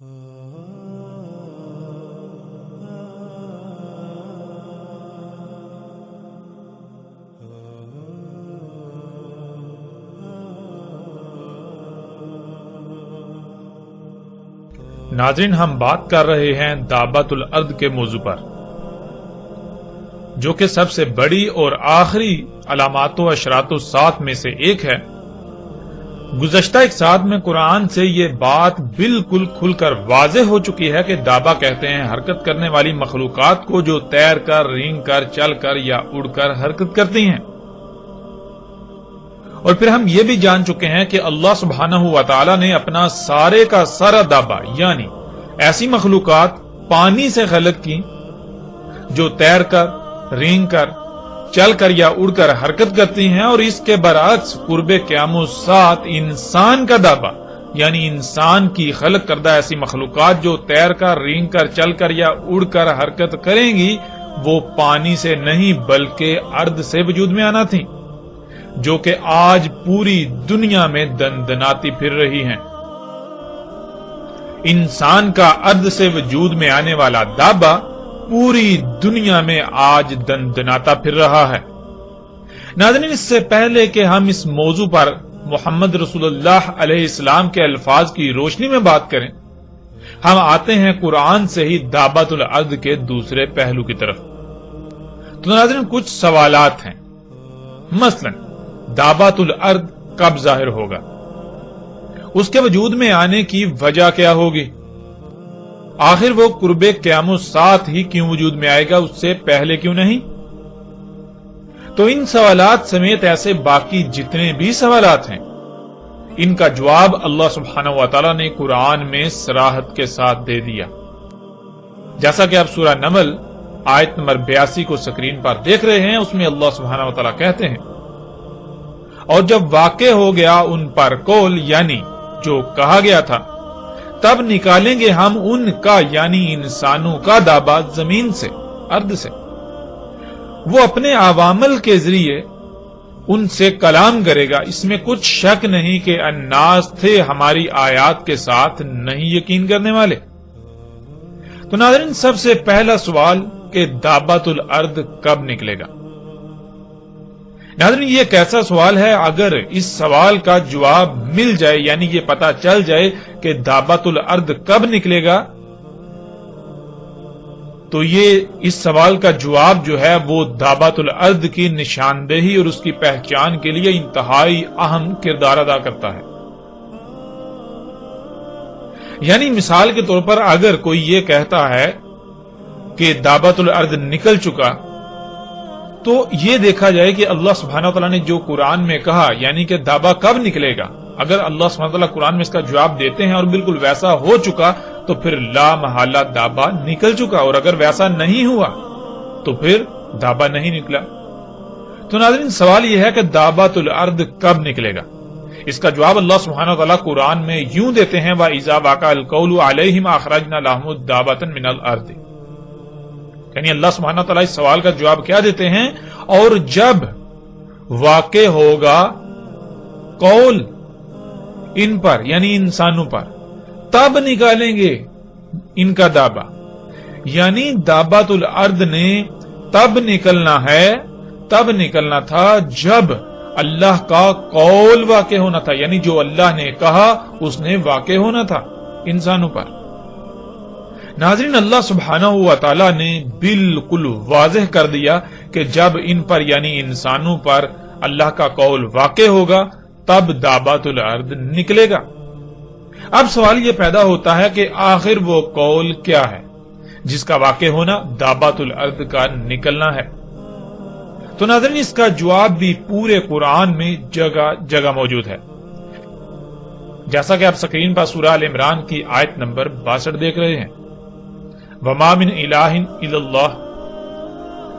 ناظرین، ہم بات کر رہے ہیں دابۃ الارض کے موضوع پر، جو کہ سب سے بڑی اور آخری علامات و اشراط الساعۃ میں سے ایک ہے۔ گزشتہ ایک ساتھ میں قرآن سے یہ بات بالکل کھل کر واضح ہو چکی ہے کہ دابہ کہتے ہیں حرکت کرنے والی مخلوقات کو جو تیر کر، رینگ کر، چل کر یا اڑ کر حرکت کرتی ہیں۔ اور پھر ہم یہ بھی جان چکے ہیں کہ اللہ سبحانہ و تعالی نے اپنا سارے کا سارا دابہ یعنی ایسی مخلوقات پانی سے خلق کی جو تیر کر، رینگ کر، چل کر یا اڑ کر حرکت کرتی ہیں، اور اس کے برعکس قرب قیام الساعۃ انسان کا دابہ یعنی انسان کی خلق کردہ ایسی مخلوقات جو تیر کر، رینگ کر، چل کر یا اڑ کر حرکت کریں گی وہ پانی سے نہیں بلکہ ارض سے وجود میں آنا تھی، جو کہ آج پوری دنیا میں دندناتی پھر رہی ہیں۔ انسان کا ارض سے وجود میں آنے والا دابہ پوری دنیا میں آج دندناتا پھر رہا ہے۔ ناظرین، اس سے پہلے کہ ہم اس موضوع پر محمد رسول اللہ علیہ السلام کے الفاظ کی روشنی میں بات کریں، ہم آتے ہیں قرآن سے ہی دابۃ الارض کے دوسرے پہلو کی طرف۔ تو ناظرین، کچھ سوالات ہیں، مثلا دابۃ الارض کب ظاہر ہوگا؟ اس کے وجود میں آنے کی وجہ کیا ہوگی؟ آخر وہ قرب قیام الساعۃ ہی کیوں وجود میں آئے گا، اس سے پہلے کیوں نہیں؟ تو ان سوالات سمیت ایسے باقی جتنے بھی سوالات ہیں، ان کا جواب اللہ سبحانہ و تعالی نے قرآن میں صراحت کے ساتھ دے دیا، جیسا کہ آپ سورہ نمل آیت نمبر 82 کو سکرین پر دیکھ رہے ہیں۔ اس میں اللہ سبحانہ و تعالی کہتے ہیں، اور جب واقع ہو گیا ان پر قول یعنی جو کہا گیا تھا، تب نکالیں گے ہم ان کا یعنی انسانوں کا دابہ زمین سے، ارض سے۔ وہ اپنے عوامل کے ذریعے ان سے کلام کرے گا، اس میں کچھ شک نہیں کہ الناس تھے ہماری آیات کے ساتھ نہیں یقین کرنے والے۔ تو ناظرین، سب سے پہلا سوال کہ دابۃ الارض کب نکلے گا؟ ناظرین، یہ کیسا سوال ہے؟ اگر اس سوال کا جواب مل جائے یعنی یہ پتا چل جائے کہ دابۃ الارض کب نکلے گا، تو یہ اس سوال کا جواب جو ہے وہ دابۃ الارض کی نشاندہی اور اس کی پہچان کے لیے انتہائی اہم کردار ادا کرتا ہے۔ یعنی مثال کے طور پر اگر کوئی یہ کہتا ہے کہ دابۃ الارض نکل چکا، تو یہ دیکھا جائے کہ اللہ سبحانہ وتعالی نے جو قرآن میں کہا یعنی کہ دابہ کب نکلے گا، اگر اللہ سبحانہ وتعالی قرآن میں اس کا جواب دیتے ہیں اور بالکل ویسا ہو چکا تو پھر لا محالہ دابہ نکل چکا، اور اگر ویسا نہیں ہوا تو پھر دابہ نہیں نکلا۔ تو ناظرین، سوال یہ ہے کہ دابۃ الارض کب نکلے گا؟ اس کا جواب اللہ سبحانہ وتعالی قرآن میں یوں دیتے ہیں، وَإِذَا وَقَعَ الْقَوْلُ عَلَيْهِمْ أَخْرَجْنَا لَهُمْ دَابَّةً مِنَ الْأَرْضِ۔ یعنی اللہ سبحانہ تعالیٰ اس سوال کا جواب کیا دیتے ہیں؟ اور جب واقع ہوگا قول ان پر یعنی انسانوں پر، تب نکالیں گے ان کا دابہ۔ یعنی دابۃ الارض نے تب نکلنا ہے، تب نکلنا تھا جب اللہ کا قول واقع ہونا تھا، یعنی جو اللہ نے کہا اس نے واقع ہونا تھا انسانوں پر۔ ناظرین، اللہ سبحانہ و تعالی نے بالکل واضح کر دیا کہ جب ان پر یعنی انسانوں پر اللہ کا قول واقع ہوگا تب دابۃ الارض نکلے گا۔ اب سوال یہ پیدا ہوتا ہے کہ آخر وہ قول کیا ہے جس کا واقع ہونا دابۃ الارض کا نکلنا ہے؟ تو ناظرین، اس کا جواب بھی پورے قرآن میں جگہ جگہ موجود ہے، جیسا کہ آپ سکرین پر سورہ ال عمران کی آیت نمبر 62 دیکھ رہے ہیں، وَمَا مِنْ إِلَٰهٍ إِلَّا اللَّهُ۔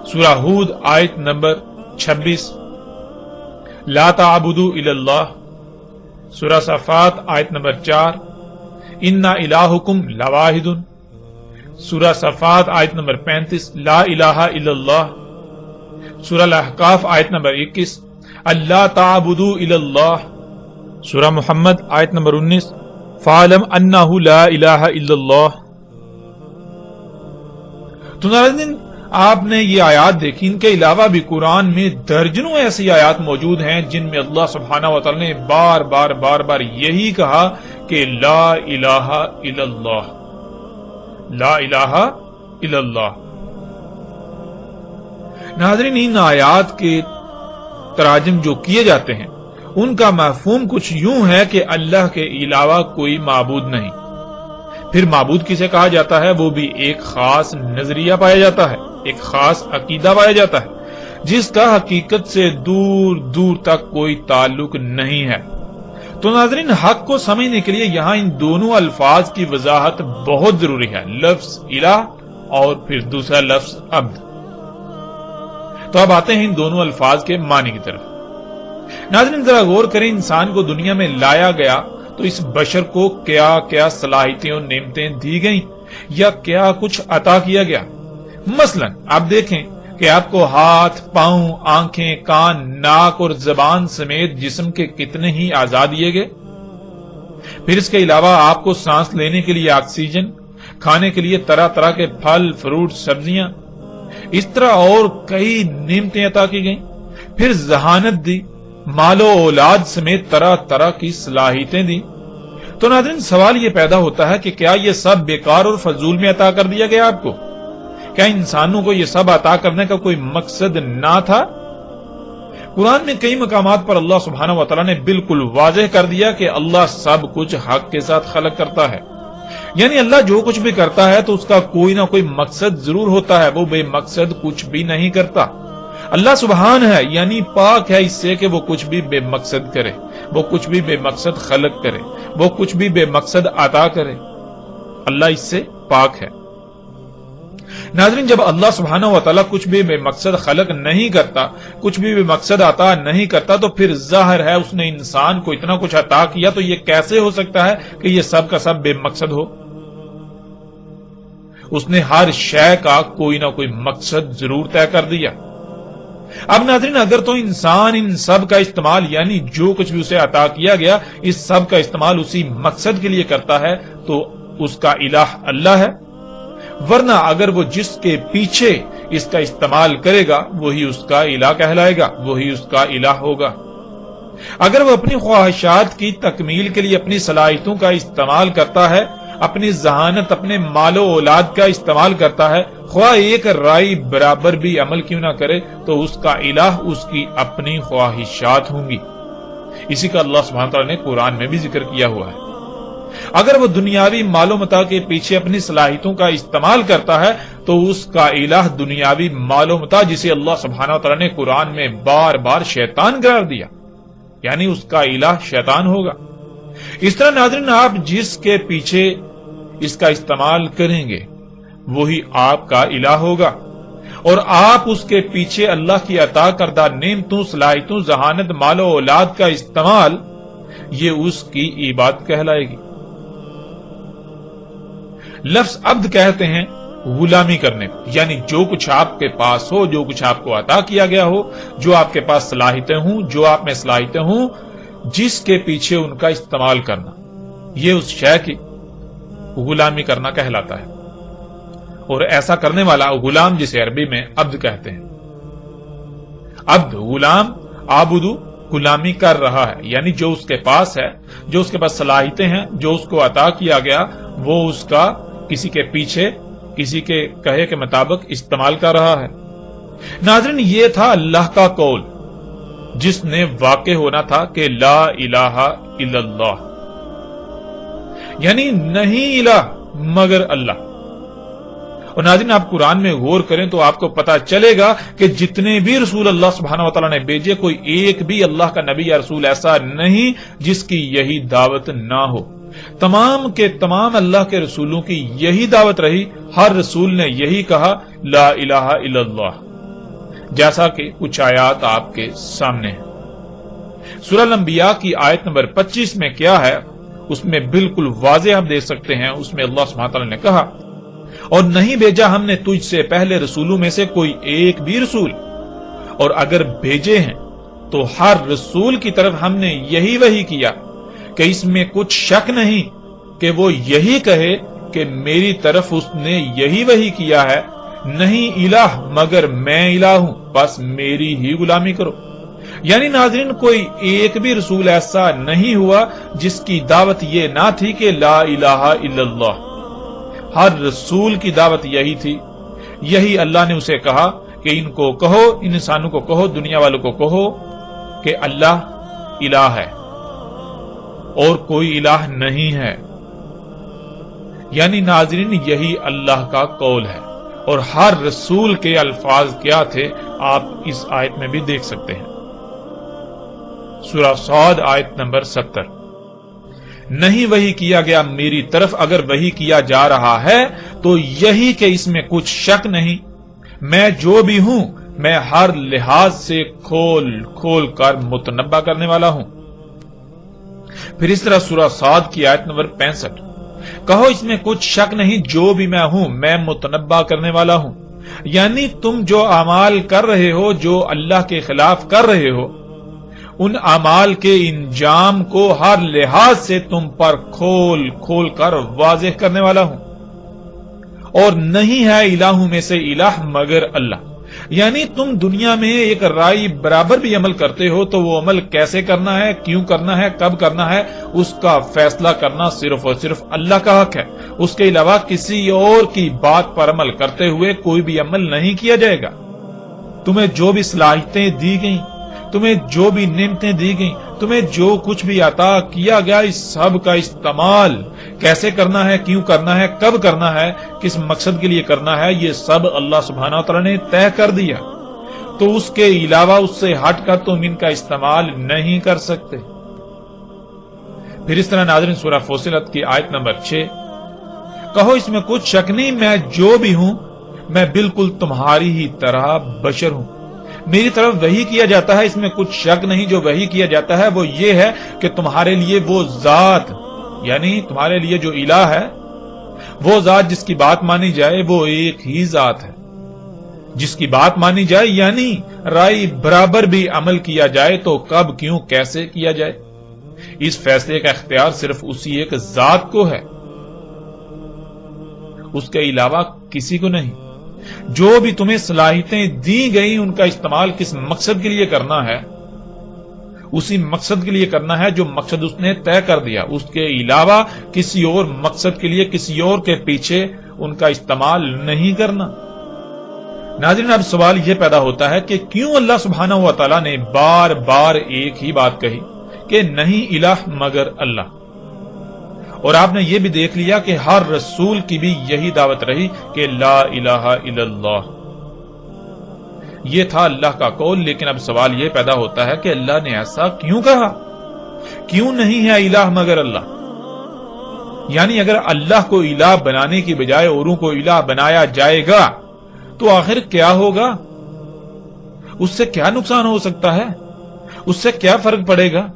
سورہ ہود آیت نمبر 26، لَا تَعْبُدُوا إِلَّا اللَّهُ۔ سورہ صفات آیت نمبر 4، إِنَّا إِلَٰهُكُمْ لَوَاحِدٌ۔ سورہ صفات آیت نمبر 35، لَا إِلَٰهَ إِلَّا اللَّهُ۔ سورہ الاحقاف آیت نمبر 21، أَلَّا تَعْبُدُوا إِلَّا اللَّهُ۔ سورہ محمد آیت نمبر 19، فَاعْلَمْ أَنَّهُ لَا إِلَٰهَ إِلَّا اللَّهُ۔ تو ناظرین آپ نے یہ آیات دیکھی، ان کے علاوہ بھی قرآن میں درجنوں ایسی آیات موجود ہیں جن میں اللہ سبحانہ وتعالی نے بار بار یہی کہا کہ لا الہ الا اللہ، لا الہ الا اللہ۔ ناظرین ان آیات کے تراجم جو کیے جاتے ہیں ان کا مفہوم کچھ یوں ہے کہ اللہ کے علاوہ کوئی معبود نہیں۔ پھر معبود کسے کہا جاتا ہے؟ وہ بھی ایک خاص نظریہ پایا جاتا ہے، ایک خاص عقیدہ پایا جاتا ہے جس کا حقیقت سے دور دور تک کوئی تعلق نہیں ہے۔ تو ناظرین حق کو سمجھنے کے لیے یہاں ان دونوں الفاظ کی وضاحت بہت ضروری ہے، لفظ الہ اور پھر دوسرا لفظ عبد۔ تو اب آتے ہیں ان دونوں الفاظ کے معنی کی طرف۔ ناظرین ذرا غور کریں، انسان کو دنیا میں لایا گیا تو اس بشر کو کیا کیا صلاحیتیں اور نعمتیں دی گئیں یا کیا کچھ عطا کیا گیا۔ مثلا آپ دیکھیں کہ آپ کو ہاتھ، پاؤں، آنکھیں، کان، ناک اور زبان سمیت جسم کے کتنے ہی اعضاء دیے گئے۔ پھر اس کے علاوہ آپ کو سانس لینے کے لیے آکسیجن، کھانے کے لیے طرح طرح کے پھل، فروٹ، سبزیاں، اس طرح اور کئی نعمتیں عطا کی گئیں۔ پھر ذہانت دی، مال و اولاد سمیت طرح طرح کی صلاحیتیں دی۔ تو ناظرین سوال یہ پیدا ہوتا ہے کہ کیا یہ سب بیکار اور فضول میں عطا کر دیا گیا آپ کو؟ کیا انسانوں کو یہ سب عطا کرنے کا کوئی مقصد نہ تھا؟ قرآن میں کئی مقامات پر اللہ سبحانہ وتعالی نے بالکل واضح کر دیا کہ اللہ سب کچھ حق کے ساتھ خلق کرتا ہے، یعنی اللہ جو کچھ بھی کرتا ہے تو اس کا کوئی نہ کوئی مقصد ضرور ہوتا ہے، وہ بے مقصد کچھ بھی نہیں کرتا۔ اللہ سبحان ہے یعنی پاک ہے اس سے کہ وہ کچھ بھی بے مقصد کرے، وہ کچھ بھی بے مقصد خلق کرے، وہ کچھ بھی بے مقصد عطا کرے، اللہ اس سے پاک ہے۔ ناظرین جب اللہ سبحانہ وتعالی کچھ بھی بے مقصد خلق نہیں کرتا، کچھ بھی بے مقصد عطا نہیں کرتا، تو پھر ظاہر ہے اس نے انسان کو اتنا کچھ عطا کیا تو یہ کیسے ہو سکتا ہے کہ یہ سب کا سب بے مقصد ہو؟ اس نے ہر شے کا کوئی نہ کوئی مقصد ضرور طے کر دیا۔ اب ناظرین اگر تو انسان ان سب کا استعمال یعنی جو کچھ بھی اسے عطا کیا گیا اس سب کا استعمال اسی مقصد کے لیے کرتا ہے تو اس کا الہ اللہ ہے، ورنہ اگر وہ جس کے پیچھے اس کا استعمال کرے گا وہی اس کا الہ کہلائے گا، وہی اس کا الہ ہوگا۔ اگر وہ اپنی خواہشات کی تکمیل کے لیے اپنی صلاحیتوں کا استعمال کرتا ہے، اپنی ذہانت، اپنے مال و اولاد کا استعمال کرتا ہے، خواہ ایک رائی برابر بھی عمل کیوں نہ کرے، تو اس کا الہ اس کی اپنی خواہشات ہوں گی۔ اسی کا اللہ سبحانہ وتعالی نے قرآن میں بھی ذکر کیا ہوا ہے۔ اگر وہ دنیاوی مال و متاع کے پیچھے اپنی صلاحیتوں کا استعمال کرتا ہے تو اس کا الہ دنیاوی مال و متاع جسے اللہ سبحانہ وتعالی نے قرآن میں بار بار شیطان قرار دیا، یعنی اس کا الہ شیطان ہوگا۔ اس طرح ناظرین آپ جس کے پیچھے اس کا استعمال کریں گے وہی آپ کا الہ ہوگا، اور آپ اس کے پیچھے اللہ کی عطا کردہ نعمتوں، صلاحیتوں، ذہانت، مال و اولاد کا استعمال یہ اس کی عبادت کہلائے گی۔ لفظ عبد کہتے ہیں غلامی کرنے کو، یعنی جو کچھ آپ کے پاس ہو، جو کچھ آپ کو عطا کیا گیا ہو، جو آپ کے پاس صلاحیتیں ہوں، جو آپ میں صلاحیتیں ہوں، جس کے پیچھے ان کا استعمال کرنا، یہ اس شے کی غلامی کرنا کہلاتا ہے۔ اور ایسا کرنے والا غلام جسے عربی میں عبد کہتے ہیں۔ عبد، غلام، عابدو، غلامی کر رہا ہے، یعنی جو اس کے پاس ہے، جو اس کے پاس صلاحیتیں ہیں، جو اس کو عطا کیا گیا، وہ اس کا کسی کے پیچھے، کسی کے کہے کے مطابق استعمال کر رہا ہے۔ ناظرین یہ تھا اللہ کا قول جس نے واقع ہونا تھا کہ لا الہ الا اللہ، یعنی نہیں الہ مگر اللہ۔ اور ناظرین آپ قرآن میں غور کریں تو آپ کو پتا چلے گا کہ جتنے بھی رسول اللہ سبحانہ وتعالی نے بھیجے، کوئی ایک بھی اللہ کا نبی یا رسول ایسا نہیں جس کی یہی دعوت نہ ہو۔ تمام کے تمام اللہ کے رسولوں کی یہی دعوت رہی، ہر رسول نے یہی کہا لا الہ الا اللہ، جیسا کہ کچھ آیات آپ کے سامنے ہیں۔ سورہ الانبیاء کی آیت نمبر 25 میں کیا ہے اس میں بالکل واضح ہم دیکھ سکتے ہیں، اس میں اللہ سبحانہ وتعالی نے کہا اور نہیں بھیجا ہم نے تجھ سے پہلے رسولوں میں سے کوئی ایک بھی رسول، اور اگر بھیجے ہیں تو ہر رسول کی طرف ہم نے یہی وحی کیا کہ اس میں کچھ شک نہیں کہ وہ یہی کہے کہ میری طرف اس نے یہی وحی کیا ہے، نہیں الہ مگر میں الہ ہوں، بس میری ہی غلامی کرو۔ یعنی ناظرین، کوئی ایک بھی رسول ایسا نہیں ہوا جس کی دعوت یہ نہ تھی کہ لا الہ الا اللہ۔ ہر رسول کی دعوت یہی تھی۔ یہی اللہ نے اسے کہا کہ ان کو کہو، ان انسانوں کو کہو، دنیا والوں کو کہو کہ اللہ الہ ہے اور کوئی الہ نہیں ہے۔ یعنی ناظرین، یہی اللہ کا قول ہے، اور ہر رسول کے الفاظ کیا تھے آپ اس آیت میں بھی دیکھ سکتے ہیں۔ سورہ صاد آیت نمبر 70۔ نہیں وحی کیا گیا میری طرف، اگر وحی کیا جا رہا ہے تو یہی کہ اس میں کچھ شک نہیں، میں جو بھی ہوں میں ہر لحاظ سے کھول کھول کر متنبع کرنے والا ہوں۔ پھر اس طرح سورہ صاد کی آیت نمبر 65، کہو اس میں کچھ شک نہیں، جو بھی میں ہوں میں متنبع کرنے والا ہوں۔ یعنی تم جو اعمال کر رہے ہو، جو اللہ کے خلاف کر رہے ہو، ان اعمال کے انجام کو ہر لحاظ سے تم پر کھول کھول کر واضح کرنے والا ہوں۔ اور نہیں ہے الہوں میں سے الہ مگر اللہ۔ یعنی تم دنیا میں ایک رائے برابر بھی عمل کرتے ہو تو وہ عمل کیسے کرنا ہے، کیوں کرنا ہے، کب کرنا ہے، اس کا فیصلہ کرنا صرف اور صرف اللہ کا حق ہے۔ اس کے علاوہ کسی اور کی بات پر عمل کرتے ہوئے کوئی بھی عمل نہیں کیا جائے گا۔ تمہیں جو بھی صلاحیتیں دی گئیں، تمہیں جو بھی نعمتیں دی گئیں، تمہیں جو کچھ بھی عطا کیا گیا، اس سب کا استعمال کیسے کرنا ہے، کیوں کرنا ہے، کب کرنا ہے، کس مقصد کے لیے کرنا ہے، یہ سب اللہ سبحانہ وتعالی نے طے کر دیا۔ تو اس کے علاوہ اس سے ہٹ کر تم ان کا استعمال نہیں کر سکتے۔ پھر اس طرح ناظرین سورہ فصلت کی آیت نمبر 6، کہو اس میں کچھ شک نہیں، میں جو بھی ہوں میں بالکل تمہاری ہی طرح بشر ہوں، میری طرف وحی کیا جاتا ہے، اس میں کچھ شک نہیں۔ جو وحی کیا جاتا ہے وہ یہ ہے کہ تمہارے لیے وہ ذات، یعنی تمہارے لیے جو الہ ہے، وہ ذات جس کی بات مانی جائے وہ ایک ہی ذات ہے، جس کی بات مانی جائے یعنی رائے برابر بھی عمل کیا جائے تو کب، کیوں، کیسے کیا جائے، اس فیصلے کا اختیار صرف اسی ایک ذات کو ہے، اس کے علاوہ کسی کو نہیں۔ جو بھی تمہیں صلاحیتیں دی گئی ان کا استعمال کس مقصد کے لیے کرنا ہے، اسی مقصد کے لیے کرنا ہے جو مقصد اس نے طے کر دیا، اس کے علاوہ کسی اور مقصد کے لیے کسی اور کے پیچھے ان کا استعمال نہیں کرنا۔ ناظرین، اب سوال یہ پیدا ہوتا ہے کہ کیوں اللہ سبحانہ و تعالی نے بار بار ایک ہی بات کہی کہ نہیں الہ مگر اللہ؟ اور آپ نے یہ بھی دیکھ لیا کہ ہر رسول کی بھی یہی دعوت رہی کہ لا الہ الا اللہ، یہ تھا اللہ کا قول۔ لیکن اب سوال یہ پیدا ہوتا ہے کہ اللہ نے ایسا کیوں کہا؟ کیوں نہیں ہے الہ مگر اللہ؟ یعنی اگر اللہ کو الہ بنانے کی بجائے اوروں کو الہ بنایا جائے گا تو آخر کیا ہوگا؟ اس سے کیا نقصان ہو سکتا ہے؟ اس سے کیا فرق پڑے گا؟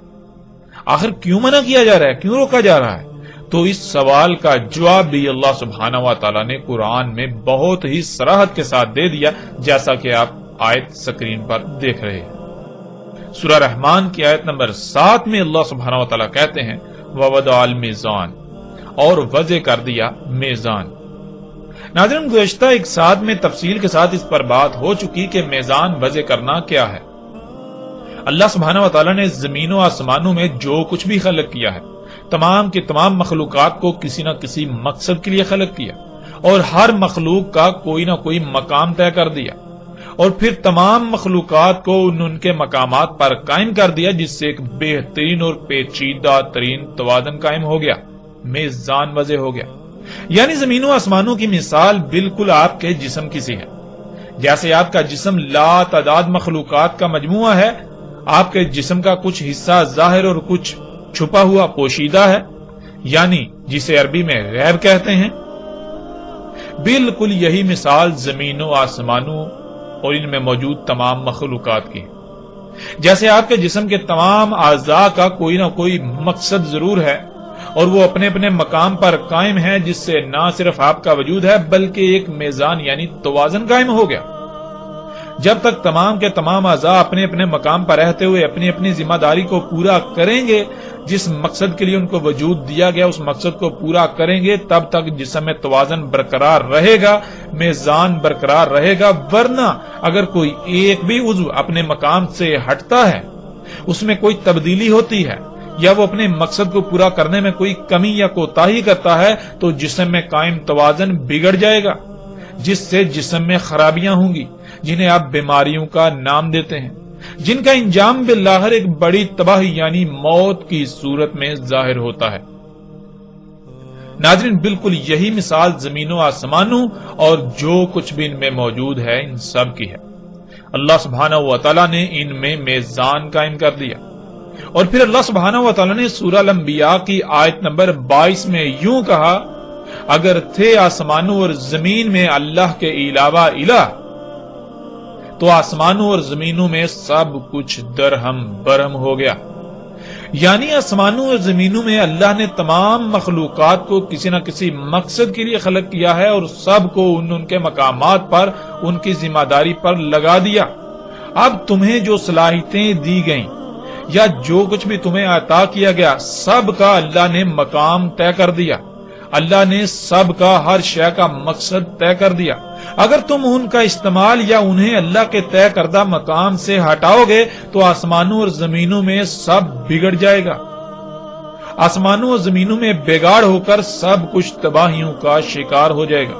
آخر کیوں منع کیا جا رہا ہے، کیوں روکا جا رہا ہے؟ تو اس سوال کا جواب بھی اللہ سبحانہ و تعالی نے قرآن میں بہت ہی صراحت کے ساتھ دے دیا، جیسا کہ آپ آیت سکرین پر دیکھ رہے ہیں۔ سورہ رحمان کی آیت نمبر 7 میں اللہ سبحانہ و تعالی کہتے ہیں وَوَضَعَ الْمِيزَانَ، اور وضع کر دیا میزان۔ ناظرین، گزشتہ ایک ساتھ میں تفصیل کے ساتھ اس پر بات ہو چکی کہ میزان وضع کرنا کیا ہے۔ اللہ سبحانہ و تعالی نے زمین و آسمانوں میں جو کچھ بھی خلق کیا ہے، تمام کے تمام مخلوقات کو کسی نہ کسی مقصد کے لیے خلق کیا، اور ہر مخلوق کا کوئی نہ کوئی مقام طے کر دیا، اور پھر تمام مخلوقات کو ان کے مقامات پر قائم کر دیا، جس سے ایک بہترین اور پیچیدہ ترین توازن قائم ہو گیا، میزان وضع ہو گیا۔ یعنی زمین و آسمانوں کی مثال بالکل آپ کے جسم کی سی ہے۔ جیسے آپ کا جسم لا تعداد مخلوقات کا مجموعہ ہے، آپ کے جسم کا کچھ حصہ ظاہر اور کچھ چھپا ہوا پوشیدہ ہے، یعنی جسے عربی میں غیب کہتے ہیں، بالکل یہی مثال زمین و آسمانوں اور ان میں موجود تمام مخلوقات کی۔ جیسے آپ کے جسم کے تمام اعضاء کا کوئی نہ کوئی مقصد ضرور ہے اور وہ اپنے اپنے مقام پر قائم ہے، جس سے نہ صرف آپ کا وجود ہے بلکہ ایک میزان یعنی توازن قائم ہو گیا۔ جب تک تمام کے تمام اعضاء اپنے اپنے مقام پر رہتے ہوئے اپنی اپنی ذمہ داری کو پورا کریں گے، جس مقصد کے لیے ان کو وجود دیا گیا اس مقصد کو پورا کریں گے، تب تک جسم میں توازن برقرار رہے گا، میزان برقرار رہے گا۔ ورنہ اگر کوئی ایک بھی عضو اپنے مقام سے ہٹتا ہے، اس میں کوئی تبدیلی ہوتی ہے، یا وہ اپنے مقصد کو پورا کرنے میں کوئی کمی یا کوتاہی کرتا ہے، تو جسم میں قائم توازن بگڑ جائے گا، جس سے جسم میں خرابیاں ہوں گی، جنہیں آپ بیماریوں کا نام دیتے ہیں، جن کا انجام بالآخر ایک بڑی تباہی یعنی موت کی صورت میں ظاہر ہوتا ہے۔ ناظرین، بالکل یہی مثال زمین و آسمانوں اور جو کچھ بھی ان میں موجود ہے ان سب کی ہے۔ اللہ سبحانہ و تعالیٰ نے ان میں میزان قائم کر دیا، اور پھر اللہ سبحانہ و تعالیٰ نے سورہ الانبیاء کی آیت نمبر 22 میں یوں کہا، اگر تھے آسمانوں اور زمین میں اللہ کے علاوہ الہ، تو آسمانوں اور زمینوں میں سب کچھ درہم برہم ہو گیا۔ یعنی آسمانوں اور زمینوں میں اللہ نے تمام مخلوقات کو کسی نہ کسی مقصد کے لیے خلق کیا ہے، اور سب کو ان کے مقامات پر ان کی ذمہ داری پر لگا دیا۔ اب تمہیں جو صلاحیتیں دی گئیں یا جو کچھ بھی تمہیں عطا کیا گیا، سب کا اللہ نے مقام طے کر دیا، اللہ نے سب کا ہر شے کا مقصد طے کر دیا۔ اگر تم ان کا استعمال یا انہیں اللہ کے طے کردہ مقام سے ہٹاؤ گے تو آسمانوں اور زمینوں میں سب بگڑ جائے گا، آسمانوں اور زمینوں میں بگاڑ ہو کر سب کچھ تباہیوں کا شکار ہو جائے گا۔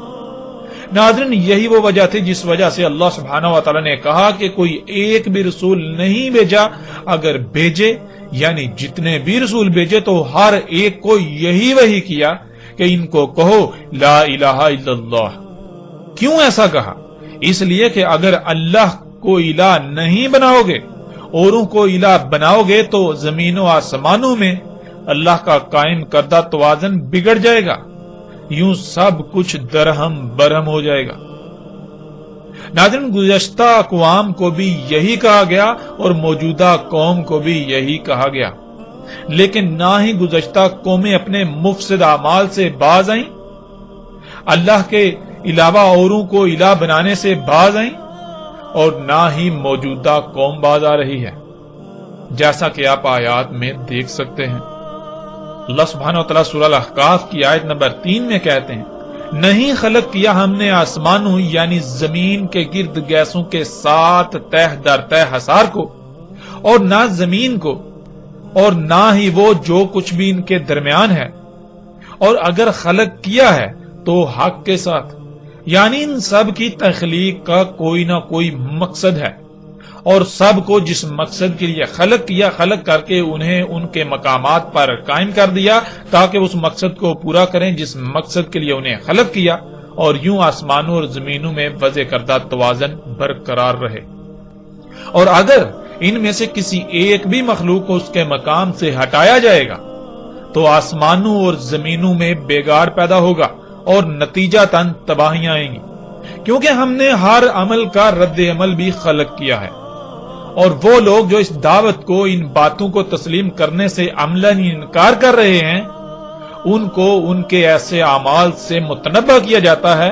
ناظرین، یہی وہ وجہ تھی جس وجہ سے اللہ سبحانہ و تعالیٰ نے کہا کہ کوئی ایک بھی رسول نہیں بھیجا، اگر بھیجے یعنی جتنے بھی رسول بھیجے تو ہر ایک کو یہی وحی کیا کہ ان کو کہو لا الہ الا اللہ۔ کیوں ایسا کہا؟ اس لیے کہ اگر اللہ کو الہ نہیں بناؤ گے، اوروں کو الہ بناؤ گے، تو زمین و آسمانوں میں اللہ کا قائم کردہ توازن بگڑ جائے گا، یوں سب کچھ درہم برہم ہو جائے گا۔ ناظرین، گزشتہ اقوام کو بھی یہی کہا گیا اور موجودہ قوم کو بھی یہی کہا گیا، لیکن نہ ہی گزشتہ قومیں اپنے مفسد اعمال سے باز آئیں، اللہ کے علاوہ اوروں کو الہ بنانے سے باز آئیں، اور نہ ہی موجودہ قوم باز آ رہی ہے، جیسا کہ آپ آیات میں دیکھ سکتے ہیں۔ اللہ سبحانہ و تعالیٰ سورہ الاحقاف کی آیت نمبر 3 میں کہتے ہیں، نہیں خلق کیا ہم نے آسمانوں یعنی زمین کے گرد گیسوں کے ساتھ تہ در تہ حصار کو، اور نہ زمین کو، اور نہ ہی وہ جو کچھ بھی ان کے درمیان ہے، اور اگر خلق کیا ہے تو حق کے ساتھ، یعنی ان سب کی تخلیق کا کوئی نہ کوئی مقصد ہے، اور سب کو جس مقصد کے لیے خلق کیا، خلق کر کے انہیں ان کے مقامات پر قائم کر دیا تاکہ اس مقصد کو پورا کریں جس مقصد کے لیے انہیں خلق کیا، اور یوں آسمانوں اور زمینوں میں وضع کردہ توازن برقرار رہے۔ اور اگر ان میں سے کسی ایک بھی مخلوق کو اس کے مقام سے ہٹایا جائے گا تو آسمانوں اور زمینوں میں بگاڑ پیدا ہوگا اور نتیجتاً تباہیاں آئیں گی، کیونکہ ہم نے ہر عمل کا رد عمل بھی خلق کیا ہے، اور وہ لوگ جو اس دعوت کو، ان باتوں کو تسلیم کرنے سے عملاً انکار کر رہے ہیں، ان کو ان کے ایسے اعمال سے متنبہ کیا جاتا ہے،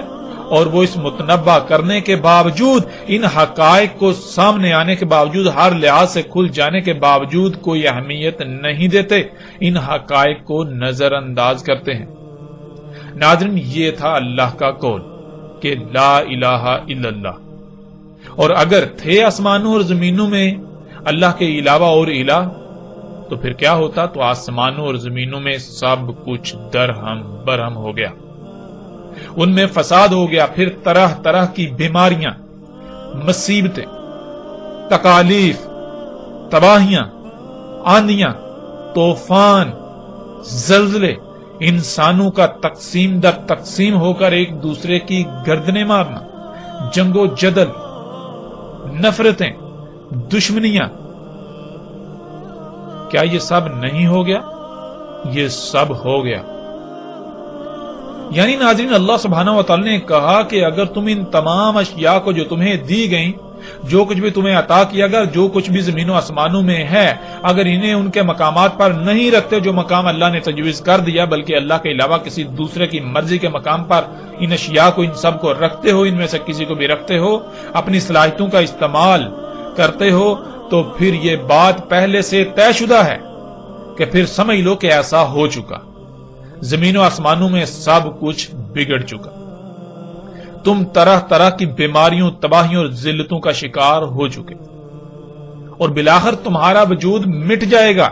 اور وہ اس متنبہ کرنے کے باوجود، ان حقائق کو سامنے آنے کے باوجود، ہر لحاظ سے کھل جانے کے باوجود کوئی اہمیت نہیں دیتے، ان حقائق کو نظر انداز کرتے ہیں۔ ناظرین، یہ تھا اللہ کا قول کہ لا الہ الا اللہ، اور اگر تھے آسمانوں اور زمینوں میں اللہ کے علاوہ اور الہ، تو پھر کیا ہوتا؟ تو آسمانوں اور زمینوں میں سب کچھ درہم برہم ہو گیا، ان میں فساد ہو گیا، پھر طرح طرح کی بیماریاں، مصیبتیں، تکالیف، تباہیاں، آندیاں، طوفان، زلزلے، انسانوں کا تقسیم در تقسیم ہو کر ایک دوسرے کی گردنیں مارنا، جنگ و جدل، نفرتیں، دشمنیاں، کیا یہ سب نہیں ہو گیا؟ یہ سب ہو گیا۔ یعنی ناظرین، اللہ سبحانہ و تعالی نے کہا کہ اگر تم ان تمام اشیاء کو جو تمہیں دی گئیں جو کچھ بھی تمہیں عطا کیا گیا، جو کچھ بھی زمین و آسمانوں میں ہے، اگر انہیں ان کے مقامات پر نہیں رکھتے جو مقام اللہ نے تجویز کر دیا، بلکہ اللہ کے علاوہ کسی دوسرے کی مرضی کے مقام پر ان اشیاء کو، ان سب کو رکھتے ہو، ان میں سے کسی کو بھی رکھتے ہو، اپنی صلاحیتوں کا استعمال کرتے ہو، تو پھر یہ بات پہلے سے طے شدہ ہے کہ پھر سمجھ لو کہ ایسا ہو چکا، زمین و آسمانوں میں سب کچھ بگڑ چکا، تم طرح طرح کی بیماریوں، تباہیوں اور ذلتوں کا شکار ہو چکے، اور بالآخر تمہارا وجود مٹ جائے گا،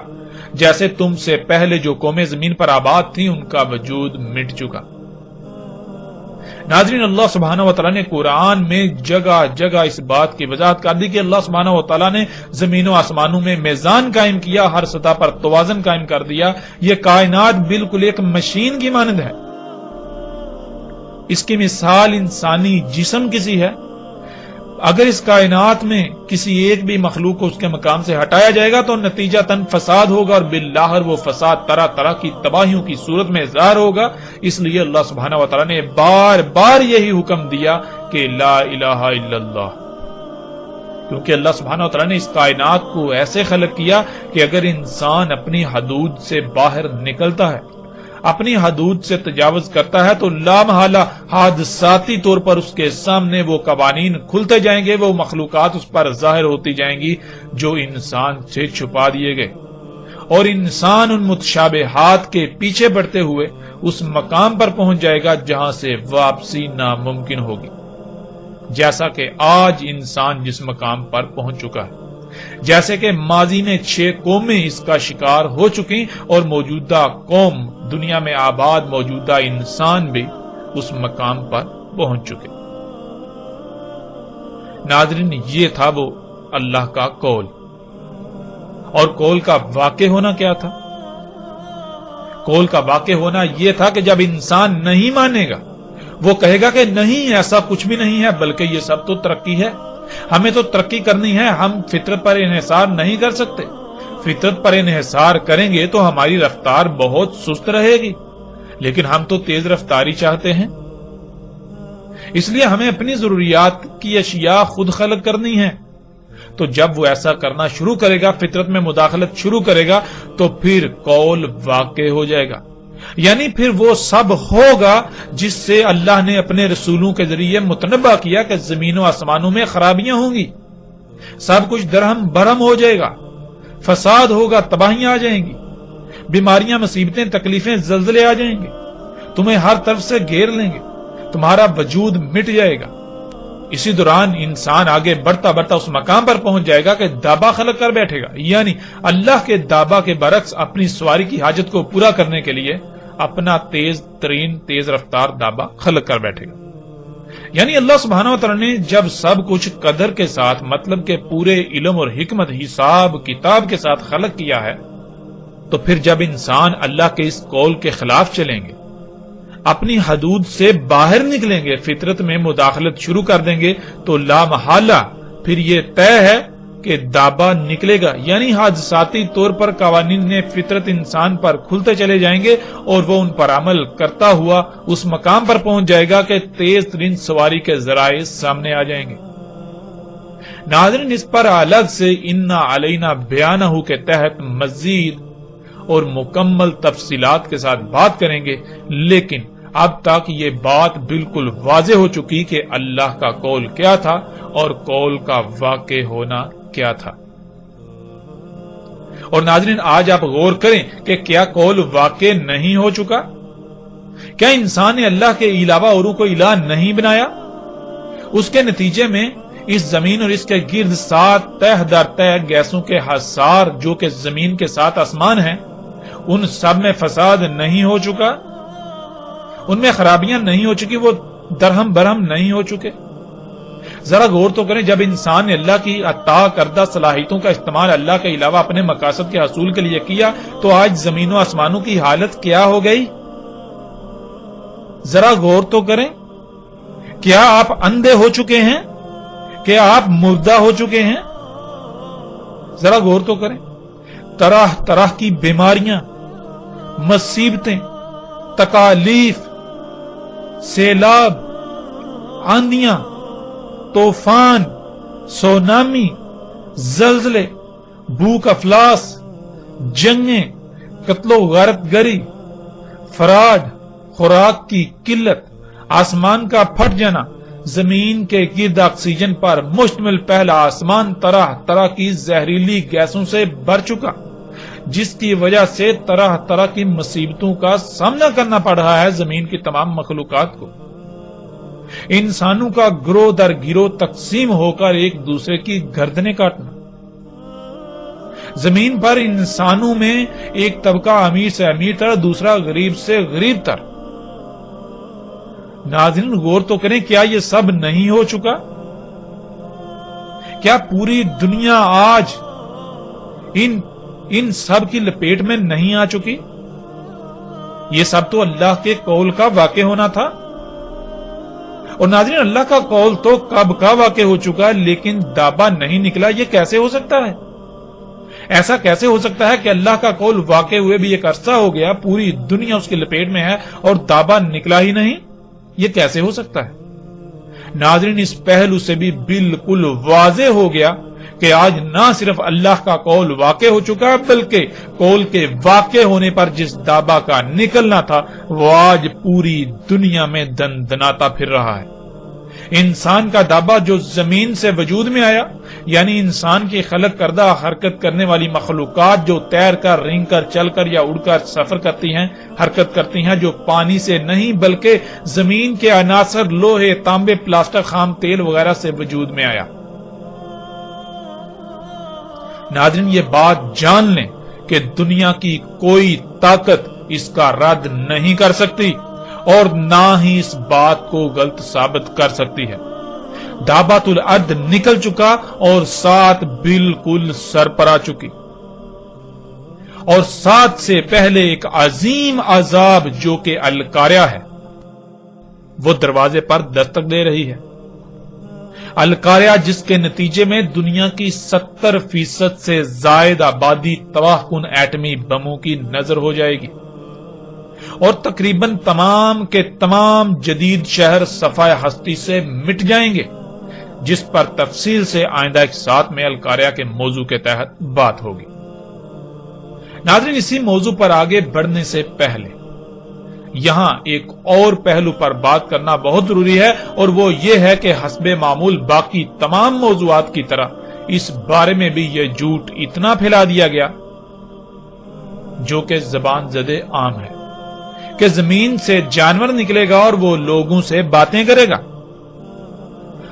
جیسے تم سے پہلے جو قومیں زمین پر آباد تھیں ان کا وجود مٹ چکا۔ ناظرین، اللہ سبحانہ و تعالیٰ نے قرآن میں جگہ جگہ اس بات کی وضاحت کر دی کہ اللہ سبحانہ و تعالیٰ نے زمین و آسمانوں میں میزان قائم کیا، ہر سطح پر توازن قائم کر دیا۔ یہ کائنات بالکل ایک مشین کی مانند ہے۔ اس کی مثال انسانی جسم کسی ہے، اگر اس کائنات میں کسی ایک بھی مخلوق کو اس کے مقام سے ہٹایا جائے گا تو نتیجہ تن فساد ہوگا، اور بالآخر وہ فساد طرح طرح کی تباہیوں کی صورت میں ظاہر ہوگا۔ اس لیے اللہ سبحانہ و تعالیٰ نے بار بار یہی حکم دیا کہ لا الہ الا اللہ، کیونکہ اللہ سبحانہ و تعالیٰ نے اس کائنات کو ایسے خلق کیا کہ اگر انسان اپنی حدود سے باہر نکلتا ہے، اپنی حدود سے تجاوز کرتا ہے، تو لامحالہ حادثاتی طور پر اس کے سامنے وہ قوانین کھلتے جائیں گے، وہ مخلوقات اس پر ظاہر ہوتی جائیں گی جو انسان سے چھپا دیے گئے، اور انسان ان متشابہات کے پیچھے بڑھتے ہوئے اس مقام پر پہنچ جائے گا جہاں سے واپسی ناممکن ہوگی، جیسا کہ آج انسان جس مقام پر پہنچ چکا ہے۔ جیسے کہ ماضی میں 6 قومیں اس کا شکار ہو چکی، اور موجودہ قوم، دنیا میں آباد موجودہ انسان بھی اس مقام پر پہنچ چکے۔ ناظرین، یہ تھا وہ اللہ کا قول، اور قول کا واقع ہونا کیا تھا؟ قول کا واقع ہونا یہ تھا کہ جب انسان نہیں مانے گا، وہ کہے گا کہ نہیں، ایسا کچھ بھی نہیں ہے، بلکہ یہ سب تو ترقی ہے، ہمیں تو ترقی کرنی ہے، ہم فطرت پر انحصار نہیں کر سکتے، فطرت پر انحصار کریں گے تو ہماری رفتار بہت سست رہے گی، لیکن ہم تو تیز رفتاری چاہتے ہیں، اس لیے ہمیں اپنی ضروریات کی اشیاء خود خلق کرنی ہے۔ تو جب وہ ایسا کرنا شروع کرے گا، فطرت میں مداخلت شروع کرے گا، تو پھر قول واقع ہو جائے گا، یعنی پھر وہ سب ہوگا جس سے اللہ نے اپنے رسولوں کے ذریعے متنبہ کیا کہ زمین و آسمانوں میں خرابیاں ہوں گی، سب کچھ درہم برہم ہو جائے گا، فساد ہوگا، تباہیاں آ جائیں گی، بیماریاں، مصیبتیں، تکلیفیں، زلزلے آ جائیں گے، تمہیں ہر طرف سے گھیر لیں گے، تمہارا وجود مٹ جائے گا۔ اسی دوران انسان آگے بڑھتا بڑھتا اس مقام پر پہنچ جائے گا کہ دابا خلق کر بیٹھے گا، یعنی اللہ کے دابا کے برعکس اپنی سواری کی حاجت کو پورا کرنے کے لیے اپنا تیز ترین تیز رفتار دابا خلق کر بیٹھے گا۔ یعنی اللہ سبحانہ و تعالیٰ نے جب سب کچھ قدر کے ساتھ، مطلب کہ پورے علم اور حکمت، حساب کتاب کے ساتھ خلق کیا ہے، تو پھر جب انسان اللہ کے اس قول کے خلاف چلیں گے، اپنی حدود سے باہر نکلیں گے، فطرت میں مداخلت شروع کر دیں گے، تو لا محالہ پھر یہ طے ہے کہ دابا نکلے گا، یعنی حادثاتی طور پر قوانین فطرت انسان پر کھلتے چلے جائیں گے، اور وہ ان پر عمل کرتا ہوا اس مقام پر پہنچ جائے گا کہ تیز ترین سواری کے ذرائع سامنے آ جائیں گے۔ ناظرین، اس پر الگ سے انا علینا بیانہ کے تحت مزید اور مکمل تفصیلات کے ساتھ بات کریں گے، لیکن اب تک یہ بات بالکل واضح ہو چکی کہ اللہ کا قول کیا تھا اور قول کا واقع ہونا کیا تھا۔ اور ناظرین، آج آپ غور کریں کہ کیا قول واقع نہیں ہو چکا؟ کیا انسان نے اللہ کے علاوہ اوروں کو الہ نہیں بنایا؟ اس کے نتیجے میں اس زمین اور اس کے گرد 7 تہ در تہ گیسوں کے حصار جو کہ زمین کے 7 آسمان ہیں، ان سب میں فساد نہیں ہو چکا؟ ان میں خرابیاں نہیں ہو چکی؟ وہ درہم برہم نہیں ہو چکے؟ ذرا غور تو کریں، جب انسان نے اللہ کی عطا کردہ صلاحیتوں کا استعمال اللہ کے علاوہ اپنے مقاصد کے حصول کے لیے کیا، تو آج زمین و آسمانوں کی حالت کیا ہو گئی؟ ذرا غور تو کریں، کیا آپ اندھے ہو چکے ہیں؟ کیا آپ مردہ ہو چکے ہیں؟ ذرا غور تو کریں، طرح طرح کی بیماریاں، مصیبتیں، تکالیف، سیلاب، آندیاں، طوفان، سونامی، زلزلے، بھوک افلاس، جنگیں، قتل و غارت گری، فراڈ، خوراک کی قلت، آسمان کا پھٹ جانا، زمین کے گرد آکسیجن پر مشتمل پہلا آسمان طرح طرح کی زہریلی گیسوں سے بھر چکا، جس کی وجہ سے طرح طرح کی مصیبتوں کا سامنا کرنا پڑ رہا ہے زمین کی تمام مخلوقات کو۔ انسانوں کا گروہ در گروہ تقسیم ہو کر ایک دوسرے کی گردنیں کاٹنا، زمین پر انسانوں میں ایک طبقہ امیر سے امیر تر، دوسرا غریب سے غریب تر۔ ناظرین غور تو کریں، کیا یہ سب نہیں ہو چکا؟ کیا پوری دنیا آج ان سب کی لپیٹ میں نہیں آ چکی؟ یہ سب تو اللہ کے قول کا واقع ہونا تھا۔ اور ناظرین اللہ کا قول تو کب کا واقع ہو چکا، لیکن دابا نہیں نکلا، یہ کیسے ہو سکتا ہے؟ ایسا کیسے ہو سکتا ہے کہ اللہ کا قول واقع ہوئے بھی ایک عرصہ ہو گیا، پوری دنیا اس کی لپیٹ میں ہے اور دابا نکلا ہی نہیں؟ یہ کیسے ہو سکتا ہے؟ ناظرین اس پہلو سے بھی بالکل واضح ہو گیا کہ آج نہ صرف اللہ کا قول واقع ہو چکا ہے، بلکہ قول کے واقع ہونے پر جس دابا کا نکلنا تھا وہ آج پوری دنیا میں دندناتا پھر رہا ہے۔ انسان کا دابا جو زمین سے وجود میں آیا، یعنی انسان کی خلق کردہ حرکت کرنے والی مخلوقات جو تیر کر، رینگ کر، چل کر یا اڑ کر سفر کرتی ہیں، حرکت کرتی ہیں، جو پانی سے نہیں بلکہ زمین کے عناصر لوہے، تانبے، پلاسٹک، خام تیل وغیرہ سے وجود میں آیا۔ ناظرین یہ بات جان لیں کہ دنیا کی کوئی طاقت اس کا رد نہیں کر سکتی اور نہ ہی اس بات کو غلط ثابت کر سکتی ہے۔ دابۃ الارض نکل چکا اور ساتھ بالکل سر پر آ چکی، اور ساتھ سے پہلے ایک عظیم عذاب جو کہ القاریہ ہے وہ دروازے پر دستک دے رہی ہے۔ القاریہ جس کے نتیجے میں دنیا کی 70% سے زائد آبادی تباہ کن ایٹمی بموں کی نظر ہو جائے گی اور تقریباً تمام کے تمام جدید شہر صفحہ ہستی سے مٹ جائیں گے، جس پر تفصیل سے آئندہ ایک ساتھ میں القاریہ کے موضوع کے تحت بات ہوگی۔ ناظرین اسی موضوع پر آگے بڑھنے سے پہلے یہاں ایک اور پہلو پر بات کرنا بہت ضروری ہے، اور وہ یہ ہے کہ حسب معمول باقی تمام موضوعات کی طرح اس بارے میں بھی یہ جھوٹ اتنا پھیلا دیا گیا جو کہ زبان زدے عام ہے کہ زمین سے جانور نکلے گا اور وہ لوگوں سے باتیں کرے گا۔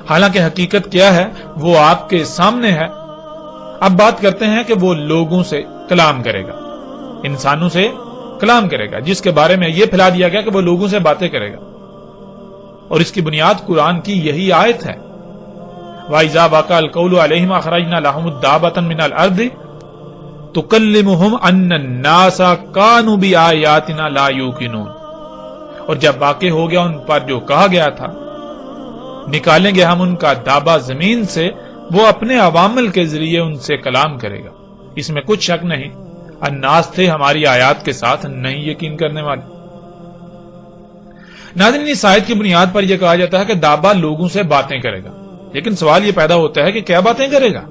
حالانکہ حقیقت کیا ہے وہ آپ کے سامنے ہے۔ اب بات کرتے ہیں کہ وہ لوگوں سے کلام کرے گا، انسانوں سے کلام کرے گا، جس کے بارے میں یہ پھیلا دیا گیا کہ وہ لوگوں سے باتیں کرے گا، اور اس کی بنیاد قرآن کی یہی آیت ہے، وَإِذَا وَقَعَ الْقَوْلُ عَلَيْهِمْ أَخْرَجْنَا لَهُمُ دَابَّةً مِنَ الْأَرْضِ تُكَلِّمُهُمْ أَنَّ النَّاسَ كَانُوا بِآيَاتِنَا لَا يُوقِنُونَ۔ اور جب واقع ہو گیا ان پر جو کہا گیا تھا، نکالیں گے ہم ان کا دابا زمین سے، وہ اپنے عوامل کے ذریعے ان سے کلام کرے گا، اس میں کچھ شک نہیں، الناس تھے ہماری آیات کے ساتھ نہیں یقین کرنے والے۔ ناظرین اس آیت کی بنیاد پر یہ کہا جاتا ہے کہ دابا لوگوں سے باتیں کرے گا، لیکن سوال یہ پیدا ہوتا ہے کہ کیا باتیں کرے گا؟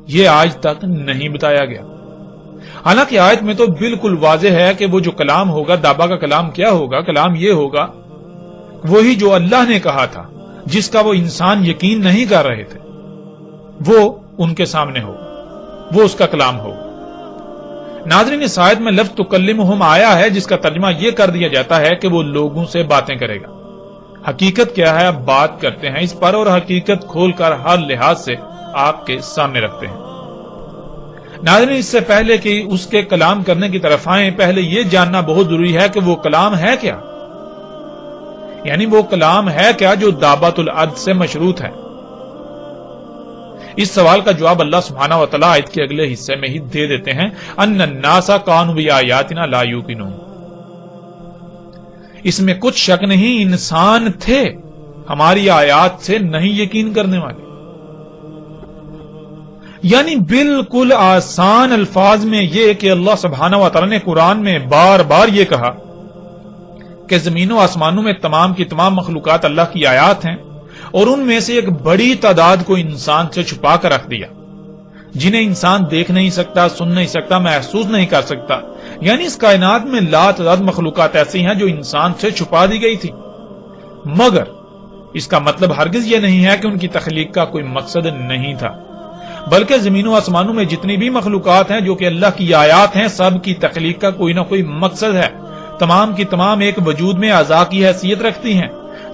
یہ آج تک نہیں بتایا گیا۔ حالانکہ آیت میں تو بالکل واضح ہے کہ وہ جو کلام ہوگا، دابا کا کلام کیا ہوگا؟ کلام یہ ہوگا وہی جو اللہ نے کہا تھا، جس کا وہ انسان یقین نہیں کر رہے تھے، وہ ان کے سامنے ہوگا، وہ اس کا کلام ہوگا۔ ناظرین اس آیت میں لفظ تکلمہم آیا ہے، جس کا ترجمہ یہ کر دیا جاتا ہے کہ وہ لوگوں سے باتیں کرے گا۔ حقیقت کیا ہے اب بات کرتے ہیں اس پر، اور حقیقت کھول کر ہر لحاظ سے آپ کے سامنے رکھتے ہیں۔ ناظرین اس سے پہلے کہ اس کے کلام کرنے کی طرف آئیں، پہلے یہ جاننا بہت ضروری ہے کہ وہ کلام ہے کیا، یعنی وہ کلام ہے کیا جو دابۃ الارض سے مشروط ہے۔ اس سوال کا جواب اللہ سبحانہ و تعالیٰ آیت کے اگلے حصے میں ہی دے دیتے ہیں، ان الناس کانوا بآیاتنا لا یوقنون۔ اس میں کچھ شک نہیں، انسان تھے ہماری آیات سے نہیں یقین کرنے والے۔ یعنی بالکل آسان الفاظ میں یہ کہ اللہ سبحانہ و تعالیٰ نے قرآن میں بار بار یہ کہا کہ زمین و آسمانوں میں تمام کی تمام مخلوقات اللہ کی آیات ہیں، اور ان میں سے ایک بڑی تعداد کو انسان سے چھپا کر رکھ دیا، جنہیں انسان دیکھ نہیں سکتا، سن نہیں سکتا، محسوس نہیں کر سکتا۔ یعنی اس کائنات میں لاتعداد مخلوقات ایسی ہیں جو انسان سے چھپا دی گئی تھی، مگر اس کا مطلب ہرگز یہ نہیں ہے کہ ان کی تخلیق کا کوئی مقصد نہیں تھا، بلکہ زمین و آسمانوں میں جتنی بھی مخلوقات ہیں جو کہ اللہ کی آیات ہیں، سب کی تخلیق کا کوئی نہ کوئی مقصد ہے۔ تمام کی تمام ایک وجود میں اعضاء کی حیثیت رکھتی ہیں۔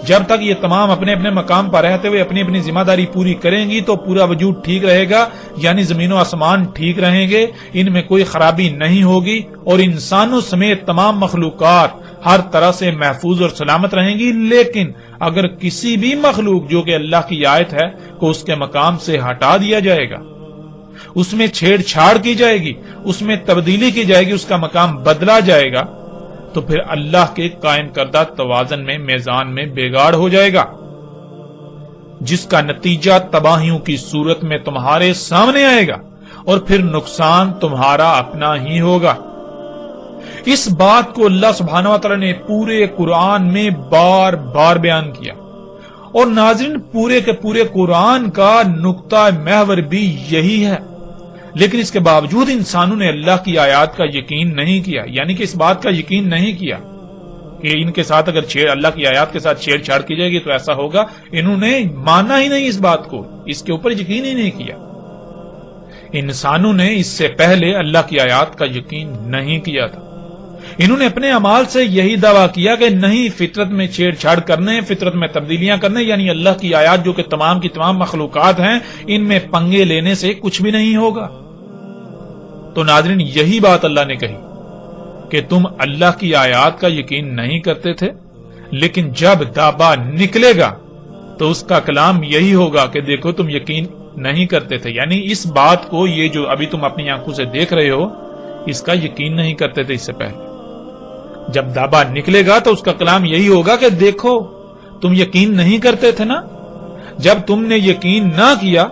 جب تک یہ تمام اپنے اپنے مقام پر رہتے ہوئے اپنی اپنی ذمہ داری پوری کریں گی تو پورا وجود ٹھیک رہے گا، یعنی زمین و آسمان ٹھیک رہیں گے، ان میں کوئی خرابی نہیں ہوگی، اور انسانوں سمیت تمام مخلوقات ہر طرح سے محفوظ اور سلامت رہیں گی۔ لیکن اگر کسی بھی مخلوق جو کہ اللہ کی آیت ہے کو اس کے مقام سے ہٹا دیا جائے گا، اس میں چھیڑ چھاڑ کی جائے گی، اس میں تبدیلی کی جائے گی، اس کا مقام بدلا جائے گا، تو پھر اللہ کے قائم کردہ توازن میں، میزان میں بگاڑ ہو جائے گا، جس کا نتیجہ تباہیوں کی صورت میں تمہارے سامنے آئے گا، اور پھر نقصان تمہارا اپنا ہی ہوگا۔ اس بات کو اللہ سبحانہ و تعالی نے پورے قرآن میں بار بار بیان کیا، اور ناظرین پورے کے پورے قرآن کا نقطہ محور بھی یہی ہے، لیکن اس کے باوجود انسانوں نے اللہ کی آیات کا یقین نہیں کیا، یعنی کہ اس بات کا یقین نہیں کیا کہ ان کے ساتھ اگر اللہ کی آیات کے ساتھ چھیڑ چھاڑ کی جائے گی تو ایسا ہوگا۔ انہوں نے مانا ہی نہیں اس بات کو، اس کے اوپر یقین ہی نہیں کیا۔ انسانوں نے اس سے پہلے اللہ کی آیات کا یقین نہیں کیا تھا۔ انہوں نے اپنے اعمال سے یہی دعویٰ کیا کہ نہیں، فطرت میں چھیڑ چھاڑ کرنے، فطرت میں تبدیلیاں کرنے، یعنی اللہ کی آیات جو کہ تمام کی تمام مخلوقات ہیں، ان میں پنگے لینے سے کچھ بھی نہیں ہوگا۔ تو ناظرین یہی بات اللہ نے کہی کہ تم اللہ کی آیات کا یقین نہیں کرتے تھے، لیکن جب دابا نکلے گا تو اس کا کلام یہی ہوگا کہ دیکھو تم یقین نہیں کرتے تھے، یعنی اس بات کو، یہ جو ابھی تم اپنی آنکھوں سے دیکھ رہے ہو، اس کا یقین نہیں کرتے تھے اس سے پہلے۔ جب دابا نکلے گا تو اس کا کلام یہی ہوگا کہ دیکھو تم یقین نہیں کرتے تھے نا۔ جب تم نے یقین نہ کیا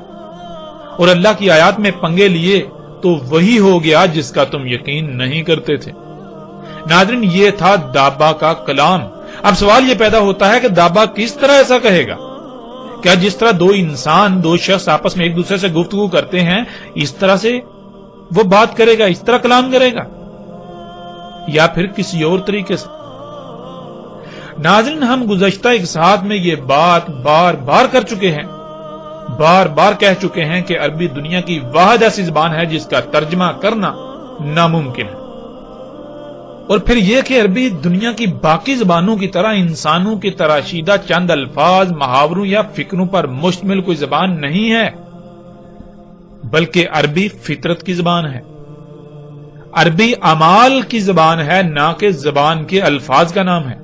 اور اللہ کی آیات میں پنگے لیے تو وہی ہو گیا جس کا تم یقین نہیں کرتے تھے۔ ناظرین یہ تھا دابا کا کلام۔ اب سوال یہ پیدا ہوتا ہے کہ دابا کس طرح ایسا کہے گا؟ کیا جس طرح دو شخص آپس میں ایک دوسرے سے گفتگو کرتے ہیں اس طرح سے وہ بات کرے گا، اس طرح کلام کرے گا، یا پھر کسی اور طریقے سے؟ ناظرین ہم گزشتہ ایک ساتھ میں یہ بات بار بار کر چکے ہیں، بار بار کہہ چکے ہیں کہ عربی دنیا کی واحد ایسی زبان ہے جس کا ترجمہ کرنا ناممکن ہے، اور پھر یہ کہ عربی دنیا کی باقی زبانوں کی طرح انسانوں کی تراشیدہ چند الفاظ، محاوروں یا فکروں پر مشتمل کوئی زبان نہیں ہے، بلکہ عربی فطرت کی زبان ہے، عربی اعمال کی زبان ہے، نہ کہ زبان کے الفاظ کا نام ہے۔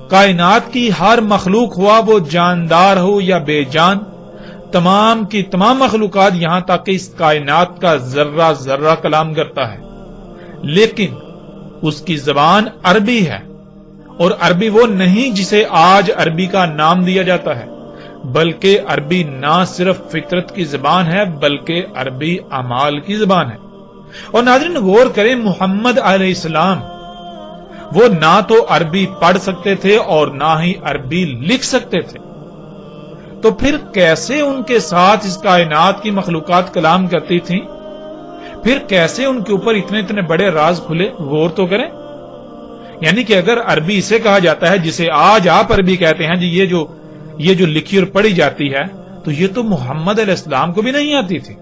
کائنات کی ہر مخلوق، ہوا وہ جاندار ہو یا بے جان، تمام کی تمام مخلوقات یہاں تک کہ اس کائنات کا ذرہ ذرہ کلام کرتا ہے، لیکن اس کی زبان عربی ہے، اور عربی وہ نہیں جسے آج عربی کا نام دیا جاتا ہے، بلکہ عربی نہ صرف فطرت کی زبان ہے بلکہ عربی اعمال کی زبان ہے۔ اور ناظرین غور کریں، محمد علیہ السلام وہ نہ تو عربی پڑھ سکتے تھے اور نہ ہی عربی لکھ سکتے تھے، تو پھر کیسے ان کے ساتھ اس کائنات کی مخلوقات کلام کرتی تھیں؟ پھر کیسے ان کے اوپر اتنے اتنے بڑے راز کھلے؟ غور تو کریں۔ یعنی کہ اگر عربی اسے کہا جاتا ہے جسے آج آپ عربی کہتے ہیں، جی یہ جو لکھی اور پڑھی جاتی ہے، تو یہ تو محمد علیہ السلام کو بھی نہیں آتی تھی۔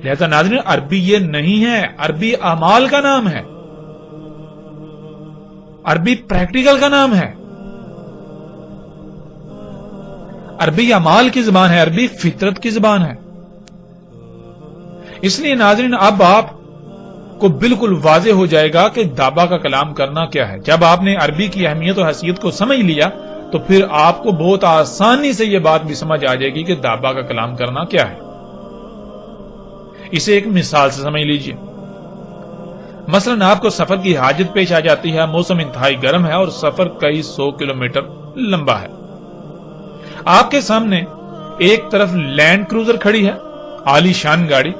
لہذا ناظرین عربی یہ نہیں ہے، عربی اعمال کا نام ہے، عربی پریکٹیکل کا نام ہے، عربی اعمال کی زبان ہے، عربی فطرت کی زبان ہے۔ اس لیے ناظرین اب آپ کو بالکل واضح ہو جائے گا کہ دابا کا کلام کرنا کیا ہے۔ جب آپ نے عربی کی اہمیت اور حیثیت کو سمجھ لیا تو پھر آپ کو بہت آسانی سے یہ بات بھی سمجھ آ جائے گی کہ دابا کا کلام کرنا کیا ہے۔ اسے ایک مثال سے سمجھ لیجئے۔ مثلا آپ کو سفر کی حاجت پیش آ جاتی ہے، موسم انتہائی گرم ہے اور سفر کئی 100 کلومیٹر لمبا ہے۔ آپ کے سامنے ایک طرف لینڈ کروزر کھڑی ہے، عالی شان گاڑی،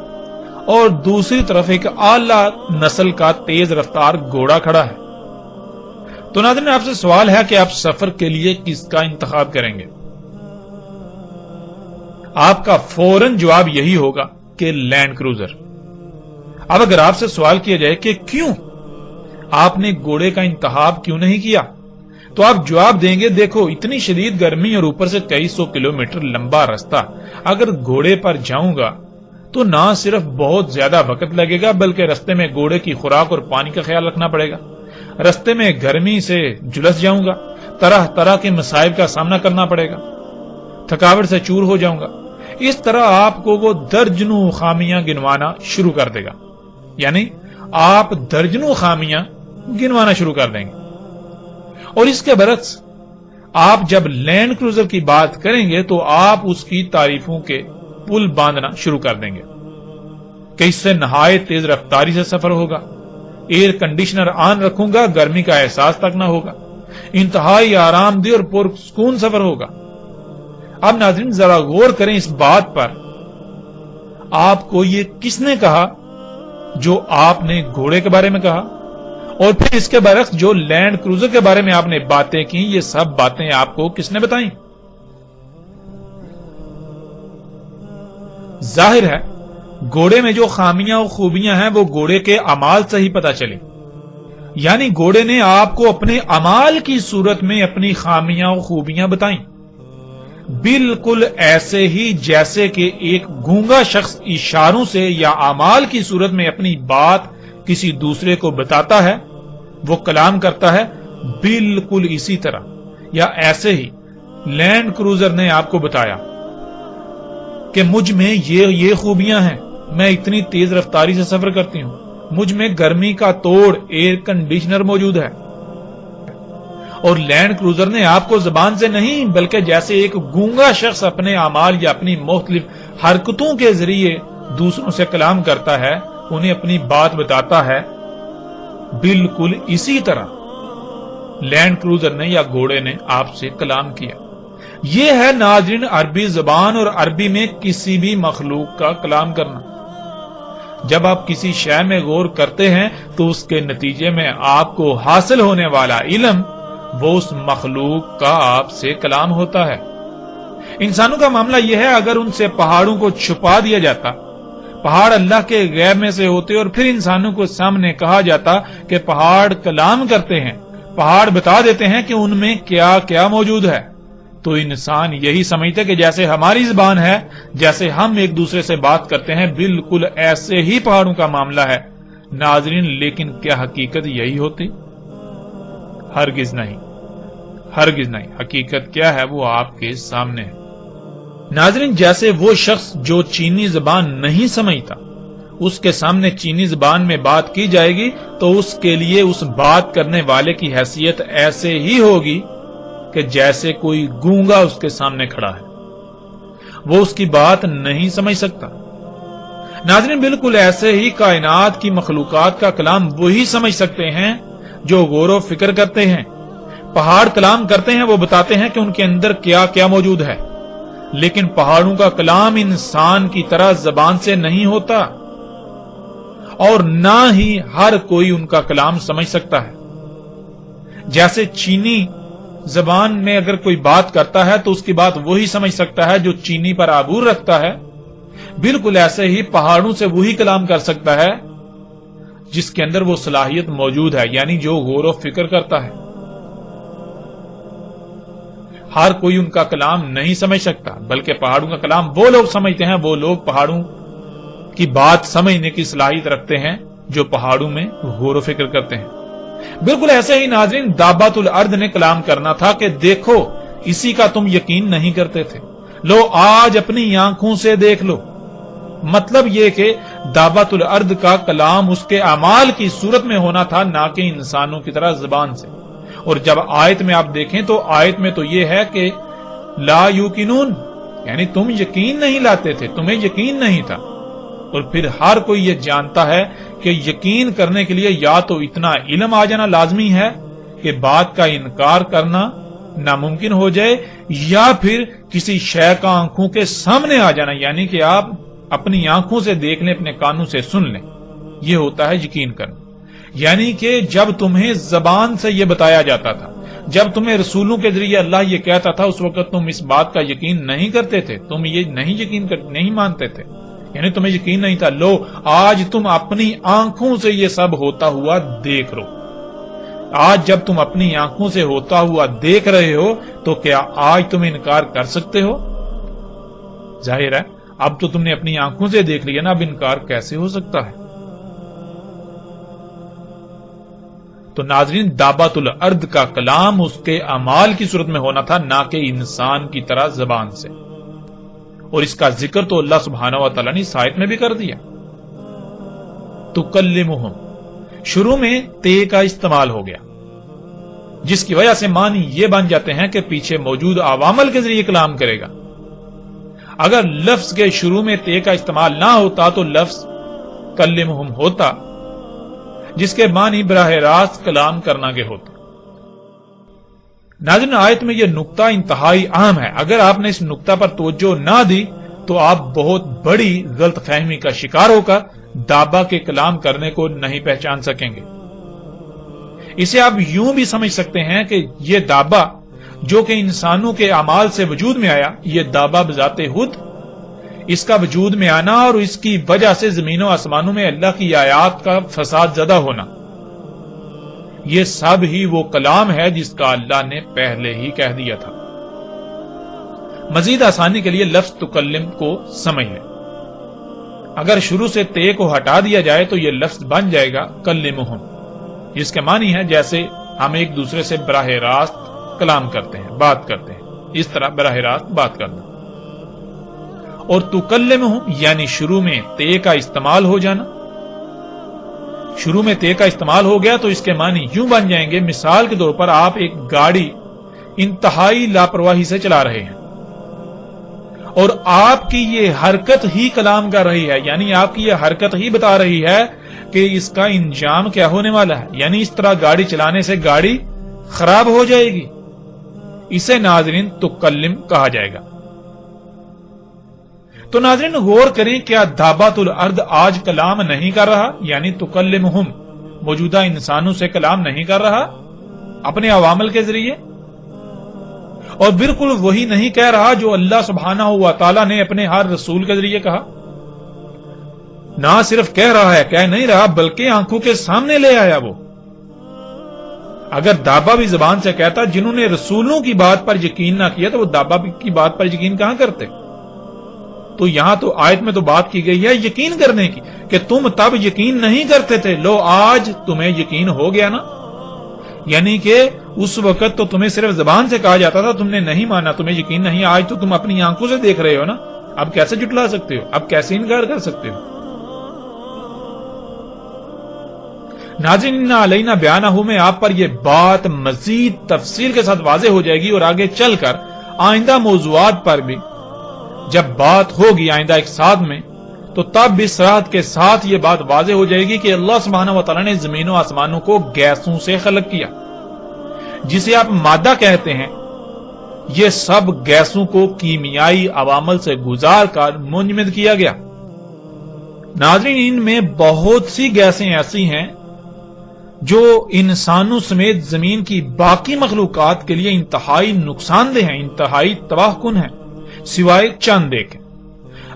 اور دوسری طرف ایک اعلی نسل کا تیز رفتار گھوڑا کھڑا ہے۔ تو ناظرین آپ سے سوال ہے کہ آپ سفر کے لیے کس کا انتخاب کریں گے؟ آپ کا فوراً جواب یہی ہوگا کہ لینڈ کروزر۔ اب اگر آپ سے سوال کیا جائے کہ کیوں آپ نے گھوڑے کا انتخاب کیوں نہیں کیا، تو آپ جواب دیں گے دیکھو اتنی شدید گرمی اور اوپر سے کئی سو کلومیٹر لمبا راستہ اگر گھوڑے پر جاؤں گا تو نہ صرف بہت زیادہ وقت لگے گا بلکہ رستے میں گھوڑے کی خوراک اور پانی کا خیال رکھنا پڑے گا، رستے میں گرمی سے جلس جاؤں گا، طرح طرح کے مصائب کا سامنا کرنا پڑے گا، تھکاوٹ سے چور ہو جاؤں گا۔ اس طرح آپ کو وہ درجنوں خامیاں گنوانا شروع کر دے گا، یعنی آپ درجنوں خامیاں گنوانا شروع کر دیں گے۔ اور اس کے برعکس آپ جب لینڈ کروزر کی بات کریں گے تو آپ اس کی تعریفوں کے پل باندھنا شروع کر دیں گے کہ اس سے نہایت تیز رفتاری سے سفر ہوگا، ایئر کنڈیشنر آن رکھوں گا، گرمی کا احساس تک نہ ہوگا، انتہائی آرام دہ اور پرسکون سفر ہوگا۔ اب ناظرین ذرا غور کریں اس بات پر، آپ کو یہ کس نے کہا جو آپ نے گھوڑے کے بارے میں کہا، اور پھر اس کے برعکس جو لینڈ کروزر کے بارے میں آپ نے باتیں کی، یہ سب باتیں آپ کو کس نے بتائیں؟ ظاہر ہے گھوڑے میں جو خامیاں اور خوبیاں ہیں وہ گھوڑے کے اعمال سے ہی پتہ چلے، یعنی گھوڑے نے آپ کو اپنے اعمال کی صورت میں اپنی خامیاں اور خوبیاں بتائیں، بالکل ایسے ہی جیسے کہ ایک گونگا شخص اشاروں سے یا اعمال کی صورت میں اپنی بات کسی دوسرے کو بتاتا ہے، وہ کلام کرتا ہے، بالکل اسی طرح یا ایسے ہی لینڈ کروزر نے آپ کو بتایا کہ مجھ میں یہ خوبیاں ہیں، میں اتنی تیز رفتاری سے سفر کرتی ہوں، مجھ میں گرمی کا توڑ ایئر کنڈیشنر موجود ہے۔ اور لینڈ کروزر نے آپ کو زبان سے نہیں بلکہ جیسے ایک گونگا شخص اپنے اعمال یا اپنی مختلف حرکتوں کے ذریعے دوسروں سے کلام کرتا ہے، انہیں اپنی بات بتاتا ہے، بالکل اسی طرح لینڈ کروزر نے یا گھوڑے نے آپ سے کلام کیا۔ یہ ہے ناظرین عربی زبان اور عربی میں کسی بھی مخلوق کا کلام کرنا۔ جب آپ کسی شے میں غور کرتے ہیں تو اس کے نتیجے میں آپ کو حاصل ہونے والا علم وہ اس مخلوق کا آپ سے کلام ہوتا ہے۔ انسانوں کا معاملہ یہ ہے، اگر ان سے پہاڑوں کو چھپا دیا جاتا، پہاڑ اللہ کے غیب میں سے ہوتے اور پھر انسانوں کو سامنے کہا جاتا کہ پہاڑ کلام کرتے ہیں، پہاڑ بتا دیتے ہیں کہ ان میں کیا کیا موجود ہے، تو انسان یہی سمجھتے کہ جیسے ہماری زبان ہے، جیسے ہم ایک دوسرے سے بات کرتے ہیں، بالکل ایسے ہی پہاڑوں کا معاملہ ہے۔ ناظرین لیکن کیا حقیقت یہی ہوتی؟ ہرگز نہیں، ہرگز نہیں۔ حقیقت کیا ہے وہ آپ کے سامنے ہے۔ ناظرین جیسے وہ شخص جو چینی زبان نہیں سمجھتا، اس کے سامنے چینی زبان میں بات کی جائے گی تو اس کے لیے اس بات کرنے والے کی حیثیت ایسے ہی ہوگی کہ جیسے کوئی گونگا اس کے سامنے کھڑا ہے، وہ اس کی بات نہیں سمجھ سکتا۔ ناظرین بالکل ایسے ہی کائنات کی مخلوقات کا کلام وہی سمجھ سکتے ہیں جو غور و فکر کرتے ہیں۔ پہاڑ کلام کرتے ہیں، وہ بتاتے ہیں کہ ان کے اندر کیا کیا موجود ہے، لیکن پہاڑوں کا کلام انسان کی طرح زبان سے نہیں ہوتا، اور نہ ہی ہر کوئی ان کا کلام سمجھ سکتا ہے۔ جیسے چینی زبان میں اگر کوئی بات کرتا ہے تو اس کی بات وہی سمجھ سکتا ہے جو چینی پر عبور رکھتا ہے، بالکل ایسے ہی پہاڑوں سے وہی کلام کر سکتا ہے جس کے اندر وہ صلاحیت موجود ہے، یعنی جو غور و فکر کرتا ہے۔ ہر کوئی ان کا کلام نہیں سمجھ سکتا، بلکہ پہاڑوں کا کلام وہ لوگ سمجھتے ہیں، وہ لوگ پہاڑوں کی بات سمجھنے کی صلاحیت رکھتے ہیں جو پہاڑوں میں غور و فکر کرتے ہیں۔ بالکل ایسے ہی ناظرین دابۃ الارض نے کلام کرنا تھا کہ دیکھو اسی کا تم یقین نہیں کرتے تھے، لو آج اپنی آنکھوں سے دیکھ لو۔ مطلب یہ کہ دابۃ الارض کا کلام اس کے اعمال کی صورت میں ہونا تھا، نہ کہ انسانوں کی طرح زبان سے۔ اور جب آیت میں آپ دیکھیں تو آیت میں تو یہ ہے کہ لا یوقنون، یعنی تم یقین نہیں لاتے تھے، تمہیں یقین نہیں تھا۔ اور پھر ہر کوئی یہ جانتا ہے کہ یقین کرنے کے لیے یا تو اتنا علم آ جانا لازمی ہے کہ بات کا انکار کرنا ناممکن ہو جائے، یا پھر کسی شے کا آنکھوں کے سامنے آ جانا، یعنی کہ آپ اپنی آنکھوں سے دیکھ لیں، اپنے کانوں سے سن لیں، یہ ہوتا ہے یقین کرنا۔ یعنی کہ جب تمہیں زبان سے یہ بتایا جاتا تھا، جب تمہیں رسولوں کے ذریعے اللہ یہ کہتا تھا، اس وقت تم اس بات کا یقین نہیں کرتے تھے، تم یہ نہیں مانتے تھے، یعنی تمہیں یقین نہیں تھا۔ لو آج تم اپنی آنکھوں سے یہ سب ہوتا ہوا دیکھ رہو۔ آج جب تم اپنی آنکھوں سے ہوتا ہوا دیکھ رہے ہو تو کیا آج تم انکار کر سکتے ہو؟ ظاہر ہے اب تو تم نے اپنی آنکھوں سے دیکھ لیا نا، اب انکار کیسے ہو سکتا ہے؟ تو ناظرین، دابۃ الارض کا کلام اس کے اعمال کی صورت میں ہونا تھا، نہ کہ انسان کی طرح زبان سے، اور اس کا ذکر تو اللہ سبحانہ و تعالیٰ نے اس آیت میں بھی کر دیا۔ تکلمہم، شروع میں تے کا استعمال ہو گیا، جس کی وجہ سے معنی یہ بن جاتے ہیں کہ پیچھے موجود عوامل کے ذریعے کلام کرے گا۔ اگر لفظ کے شروع میں تے کا استعمال نہ ہوتا تو لفظ کلمہم ہوتا، جس کے معنی براہ راست کلام کرنا کے ہوتا۔ ناظرین، آیت میں یہ نقطہ انتہائی اہم ہے، اگر آپ نے اس نقطہ پر توجہ نہ دی تو آپ بہت بڑی غلط فہمی کا شکار ہو کر دابا کے کلام کرنے کو نہیں پہچان سکیں گے۔ اسے آپ یوں بھی سمجھ سکتے ہیں کہ یہ دابا جو کہ انسانوں کے اعمال سے وجود میں آیا، یہ دابا بذات خود، اس کا وجود میں آنا اور اس کی وجہ سے زمین و آسمانوں میں اللہ کی آیات کا فساد زدہ ہونا، یہ سب ہی وہ کلام ہے جس کا اللہ نے پہلے ہی کہہ دیا تھا۔ مزید آسانی کے لیے لفظ تکلم کو سمجھ لیں۔ اگر شروع سے تے کو ہٹا دیا جائے تو یہ لفظ بن جائے گا کلمہم، جس کے معنی ہے جیسے ہم ایک دوسرے سے براہ راست کلام کرتے ہیں، بات کرتے ہیں، اس طرح براہ راست بات کرنا۔ اور تکلمہم یعنی شروع میں تے کا استعمال ہو جانا، شروع میں تے کا استعمال ہو گیا تو اس کے معنی یوں بن جائیں گے، مثال کے طور پر آپ ایک گاڑی انتہائی لاپرواہی سے چلا رہے ہیں اور آپ کی یہ حرکت ہی کلام کر رہی ہے، یعنی آپ کی یہ حرکت ہی بتا رہی ہے کہ اس کا انجام کیا ہونے والا ہے، یعنی اس طرح گاڑی چلانے سے گاڑی خراب ہو جائے گی۔ اسے ناظرین تکلم کہا جائے گا۔ تو ناظرین غور کریں، کیا دابۃ الارض آج کلام نہیں کر رہا؟ یعنی تکلمہم موجودہ انسانوں سے کلام نہیں کر رہا اپنے عوامل کے ذریعے، اور بالکل وہی نہیں کہہ رہا جو اللہ سبحانہ و تعالیٰ نے اپنے ہر رسول کے ذریعے کہا۔ نہ صرف کہہ رہا ہے، کہہ نہیں رہا، بلکہ آنکھوں کے سامنے لے آیا وہ۔ اگر دابا بھی زبان سے کہتا، جنہوں نے رسولوں کی بات پر یقین نہ کیا تو وہ دابا کی بات پر یقین کہاں کرتے؟ تو یہاں تو آیت میں تو بات کی گئی ہے یقین کرنے کی، کہ تم تب یقین نہیں کرتے تھے، لو آج تمہیں یقین ہو گیا نا۔ یعنی کہ اس وقت تو تمہیں صرف زبان سے کہا جاتا تھا، تم نے نہیں مانا، تمہیں یقین نہیں، آج تو تم اپنی آنکھوں سے دیکھ رہے ہو نا، اب کیسے جھٹلا سکتے ہو، اب کیسے انکار کر سکتے ہو؟ ناظرین، اِنَّ عَلَيْنَا بِيَانَهُ میں آپ پر یہ بات مزید تفصیل کے ساتھ واضح ہو جائے گی، اور آگے چل کر آئندہ موضوعات پر بھی جب بات ہوگی آئندہ ایک ساتھ میں، تو تب بھی صراحت کے ساتھ یہ بات واضح ہو جائے گی کہ اللہ سبحانہ و تعالیٰ نے زمین و آسمانوں کو گیسوں سے خلق کیا، جسے آپ مادہ کہتے ہیں، یہ سب گیسوں کو کیمیائی عوامل سے گزار کر منجمد کیا گیا۔ ناظرین، ان میں بہت سی گیسیں ایسی ہیں جو انسانوں سمیت زمین کی باقی مخلوقات کے لیے انتہائی نقصان دہ ہیں، انتہائی تباہ کن ہیں، سوائے چند ایک۔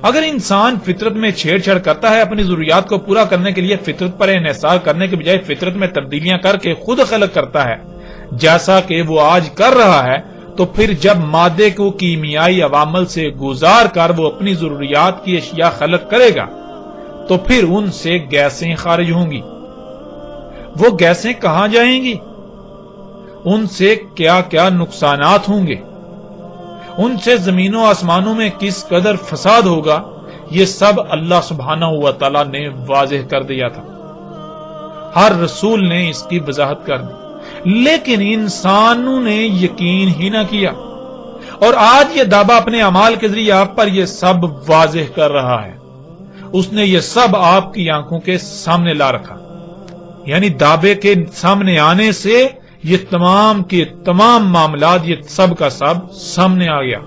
اگر انسان فطرت میں چھیڑ چھاڑ کرتا ہے، اپنی ضروریات کو پورا کرنے کے لیے فطرت پر انحصار کرنے کے بجائے فطرت میں تبدیلیاں کر کے خود خلق کرتا ہے، جیسا کہ وہ آج کر رہا ہے، تو پھر جب مادے کو کیمیائی عوامل سے گزار کر وہ اپنی ضروریات کی اشیاء خلق کرے گا تو پھر ان سے گیسیں خارج ہوں گی۔ وہ گیسیں کہاں جائیں گی؟ ان سے کیا کیا نقصانات ہوں گے؟ ان سے زمین و آسمانوں میں کس قدر فساد ہوگا؟ یہ سب اللہ سبحانہ و تعالیٰ نے واضح کر دیا تھا، ہر رسول نے اس کی وضاحت کر دی، لیکن انسانوں نے یقین ہی نہ کیا، اور آج یہ دعویٰ اپنے اعمال کے ذریعے آپ پر یہ سب واضح کر رہا ہے۔ اس نے یہ سب آپ کی آنکھوں کے سامنے لا رکھا، یعنی دعوے کے سامنے آنے سے یہ تمام کے تمام معاملات، یہ سب کا سب سامنے آ گیا۔